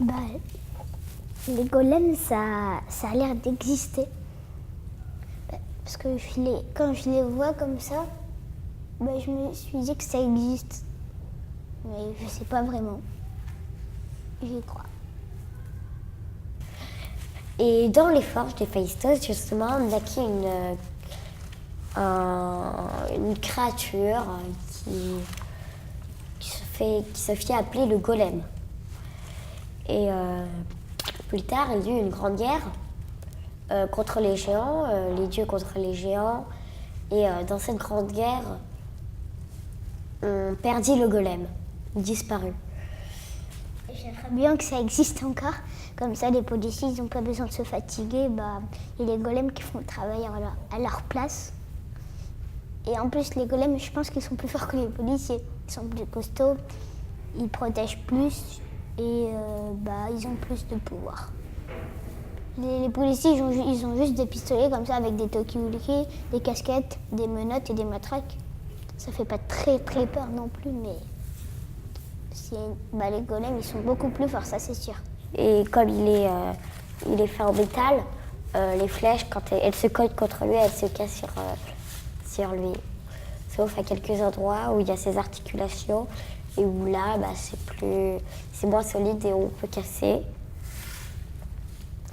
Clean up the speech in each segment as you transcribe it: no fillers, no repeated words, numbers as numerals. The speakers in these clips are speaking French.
Bah, les golems, ça a l'air d'exister. Parce que quand je les vois comme ça, bah, je me suis dit que ça existe. Mais je sais pas vraiment. J'y crois. Et dans les forges d'Héphaïstos, justement, on naquit une créature qui se fait appeler le golem. Et plus tard, il y a eu une grande guerre contre les géants, les dieux contre les géants. Et dans cette grande guerre, on perdit le golem, il disparut. J'aimerais bien que ça existe encore. Comme ça, les policiers, ils n'ont pas besoin de se fatiguer. Bah, il y a les golems qui font le travail à leur place. Et en plus, les golems, je pense qu'ils sont plus forts que les policiers. Ils sont plus costauds, ils protègent plus et bah, ils ont plus de pouvoir. Les policiers, ils ont juste des pistolets comme ça avec des talkie-walkie, des casquettes, des menottes et des matraques. Ça fait pas très très peur non plus, mais bah, les golems, ils sont beaucoup plus forts, ça c'est sûr. Et comme il est fait en métal, les flèches, quand elles se cognent contre lui, elles se cassent sur lui. Sauf à quelques endroits où il y a ses articulations et où là, bah, c'est moins solide et on peut casser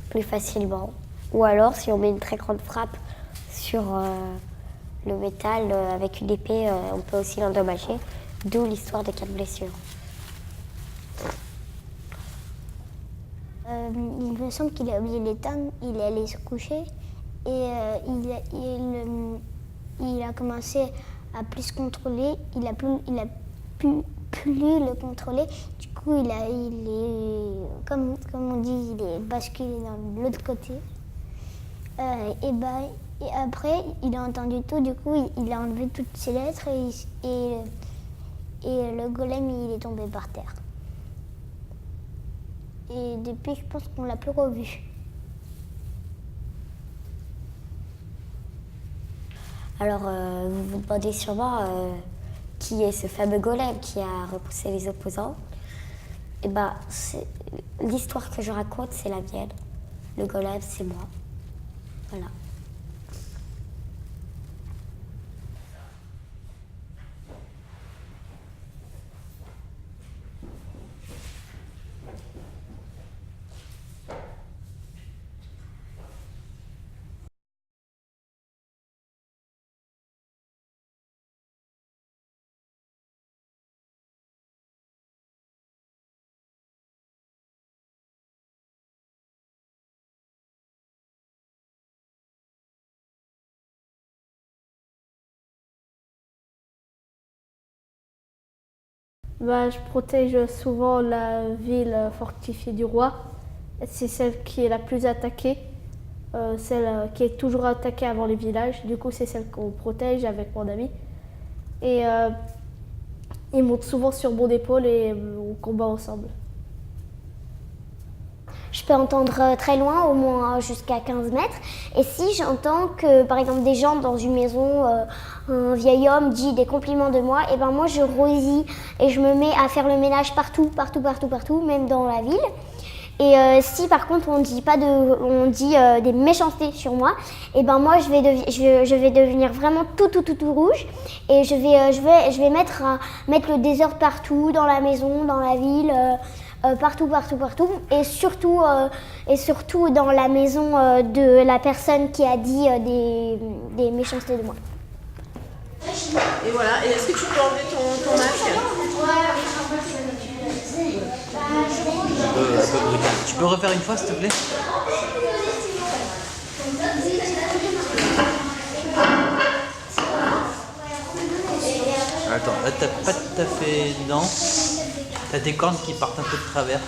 plus facilement. Ou alors, si on met une très grande frappe sur le métal avec une épée, on peut aussi l'endommager, d'où l'histoire des 4 blessures. Il me semble qu'il a oublié l'éteindre, il est allé se coucher et il a commencé à plus se contrôler, il a plus le contrôler. Du coup, il est comme on dit, il est basculé dans l'autre côté. Et après, il a entendu tout. Du coup, il a enlevé toutes ses lettres et le golem, il est tombé par terre. Et depuis, je pense qu'on l'a plus revu. Alors, vous vous demandez sûrement qui est ce fameux golem qui a repoussé les opposants. Eh ben, l'histoire que je raconte, c'est la mienne. Le golem, c'est moi. Voilà. Bah, je protège souvent la ville fortifiée du roi. C'est celle qui est la plus attaquée, celle qui est toujours attaquée avant les villages. Du coup, c'est celle qu'on protège avec mon ami. Et il monte souvent sur mon épaule et on combat ensemble. Je peux entendre très loin, au moins jusqu'à 15 mètres. Et si j'entends que, par exemple, des gens dans une maison, un vieil homme dit des compliments de moi, et ben moi je rosis et je me mets à faire le ménage partout, même dans la ville. Et si par contre on dit des méchancetés sur moi, et ben moi je vais devenir vraiment tout rouge et je vais mettre le désordre partout, dans la maison, dans la ville. Partout et surtout dans la maison de la personne qui a dit des méchancetés de moi. Et voilà, et est-ce que tu peux enlever ton masque? Un peu brutal. Tu peux refaire une fois s'il te plaît? Attends, là t'as pas tout à fait dedans. T'as tes cornes qui partent un peu de travers.